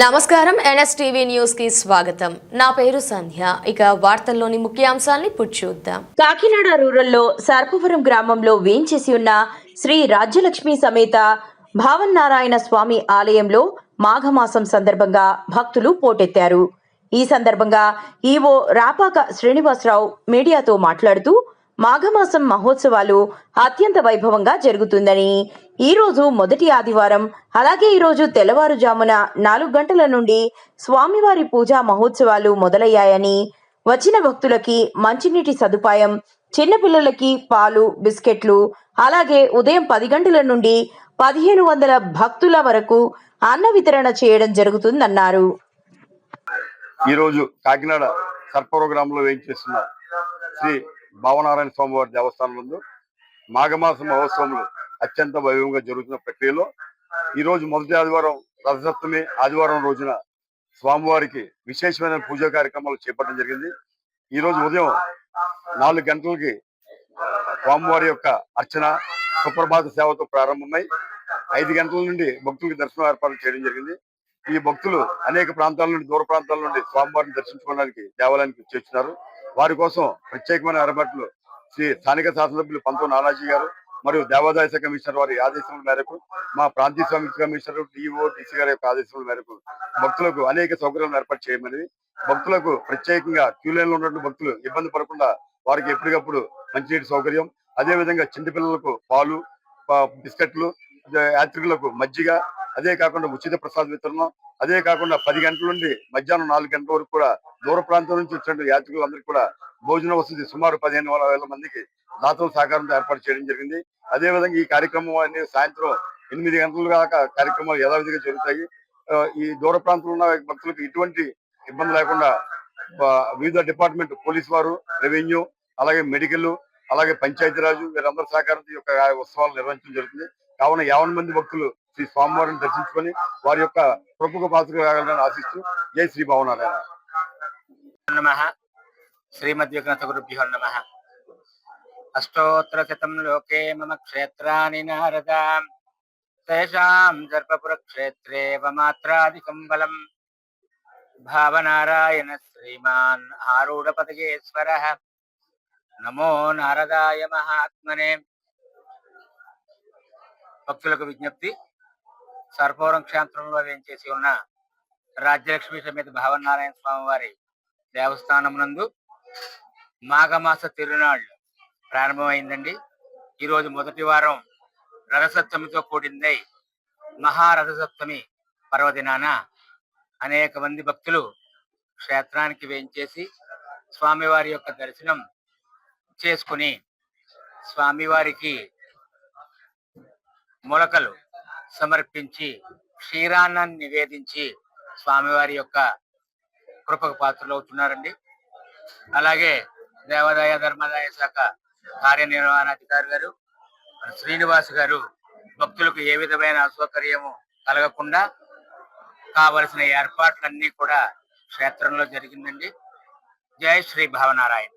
నమస్కారం NSTV news కి స్వాగతం. నా పేరు సంధ్య. ఇక వార్తల్లోని ముఖ్యాంశాల్ని చూద్దాం. కాకినాడ రూరల్లో సర్పవరం గ్రామంలో వేంచేసి ఉన్న శ్రీ రాజ్యలక్ష్మి సమేత భావన్నారాయణ స్వామి ఆలయంలో మాఘమాసం సందర్భంగా భక్తులు పోటెత్తారు. ఈ సందర్భంగా ఈవో రాపాక శ్రీనివాసరావు మీడియాతో మాట్లాడుతూ మాఘమాసం మహోత్సవాలు అత్యంత వైభవంగా జరుగుతుందని, ఈరోజు మొదటి ఆదివారం, అలాగే ఈరోజు తెల్లవారుజామున 4 గంటల నుండి స్వామివారి పూజా మహోత్సవాలు మొదలయ్యాయని, వచ్చిన భక్తులకి మంచినీటి సదుపాయం, చిన్నపిల్లలకి పాలు, బిస్కెట్లు, అలాగే ఉదయం 10 గంటల నుండి 1500 భక్తుల వరకు అన్న వితరణ చేయడం జరుగుతుందన్నారు. ఈరోజు కాకినాడ సర్పవరం గ్రామంలో వేయించేస్తున్న శ్రీ భావనారాయణ స్వామివారి దేవస్థానం నందు మాఘమాస మహోత్సవములు అత్యంత వైభవంగా జరుగుతున్న ప్రక్రియలో ఈరోజు మొదటి ఆదివారం రథసప్తమి ఆదివారం రోజున స్వామివారికి విశేషమైన పూజా కార్యక్రమాలు చేపట్టడం జరిగింది. ఈరోజు ఉదయం 4 గంటలకి స్వామివారి యొక్క అర్చన సుప్రభాత సేవతో ప్రారంభమై 5 గంటల నుండి భక్తులకు దర్శనం ఏర్పాటు చేయడం జరిగింది. ఈ భక్తులు అనేక ప్రాంతాల నుండి, దూర ప్రాంతాల నుండి స్వామివారిని దర్శించుకోవడానికి దేవాలయానికి చేస్తున్నారు. వారి కోసం ప్రత్యేకమైన ఏర్పాట్లు శ్రీ స్థానిక శాసనసభ్యులు పంతో నానాజీ గారు మరియు దేవాదాయ శాఖ కమిషనర్ వారి ఆదేశాల మేరకు, మా ప్రాంతీయ సంయుక్త కమిషనర్ డిఓ డిసి గారి యొక్క ఆదేశాల మేరకు భక్తులకు అనేక సౌకర్యాలను ఏర్పాటు చేయమని, భక్తులకు ప్రత్యేకంగా క్యూ లైన్ లో ఉన్నటువంటి భక్తులు ఇబ్బంది పడకుండా వారికి ఎప్పటికప్పుడు మంచినీటి సౌకర్యం, అదే విధంగా చిన్నపిల్లలకు పాలు, బిస్కెట్లు, యాత్రికులకు మజ్జిగ, అదే కాకుండా ఉచిత ప్రసాద వితరణ, అదే కాకుండా 10 గంటల నుండి మధ్యాహ్నం 4 గంటల వరకు కూడా దూర ప్రాంతం నుంచి వచ్చిన యాత్రికులందరికీ కూడా భోజన వసతి సుమారు 15,000 మందికి దాతల సహకారంతో ఏర్పాటు చేయడం జరిగింది. అదే విధంగా ఈ కార్యక్రమం అనేది సాయంత్రం 8 గంటల దాకా కార్యక్రమాలు యథావిధిగా జరుగుతాయి. ఈ దూర ప్రాంతంలో ఉన్న భక్తులకు ఎటువంటి ఇబ్బంది లేకుండా వివిధ డిపార్ట్మెంట్, పోలీసు వారు, రెవెన్యూ, అలాగే మెడికల్, అలాగే పంచాయతీరాజు వీరందరి సహకారంతో ఈ యొక్క ఉత్సవాలు నిర్వహించడం జరుగుతుంది. కావున 50 మంది భక్తులు శ్రీ స్వామివారిని దర్శించుకొని వారి యొక్క కృపకు పాత్రలు కాగలని ఆశిస్తూ జై శ్రీ భావనారాయణ. శ్రీమద్విఘ్నతగురుభ్యో నమః. అష్టోత్తరశతం లోకే మమ క్షేత్రాని నారద తేషాం సర్పపుర క్షేత్రే మాత్రాదికం బలం భావనారాయణ శ్రీమాన్ ఆరూఢపదగేశ్వరః. నమో నారదాయ మహాత్మనే. భక్తులకు విజ్ఞప్తి, సర్పవరం క్షేత్రంలో వేంచేసి ఉన్న రాజ్యలక్ష్మి సమేత భావనారాయణ స్వామి వారి దేవస్థానం నందు మాఘమాస తిరునాళ్ళు ప్రారంభమైందండి. ఈరోజు మొదటి వారం రథసప్తమితో కూడిందై మహారథసప్తమి పర్వదినాన అనేక మంది భక్తులు క్షేత్రానికి వేంచేసి స్వామివారి యొక్క దర్శనం చేసుకుని స్వామివారికి మొలకలు సమర్పించి క్షీరాన్నాన్ని నివేదించి స్వామివారి యొక్క కృపకు పాత్రలు అవుతున్నారండి. అలాగే దేవాదాయ ధర్మాదాయ శాఖ కార్యనిర్వహణాధికారి గారు శ్రీనివాస్ గారు భక్తులకు ఏ విధమైన అసౌకర్యము కలగకుండా కావలసిన ఏర్పాట్లన్నీ కూడా క్షేత్రంలో జరిగిందండి. జై శ్రీ భావనారాయణ.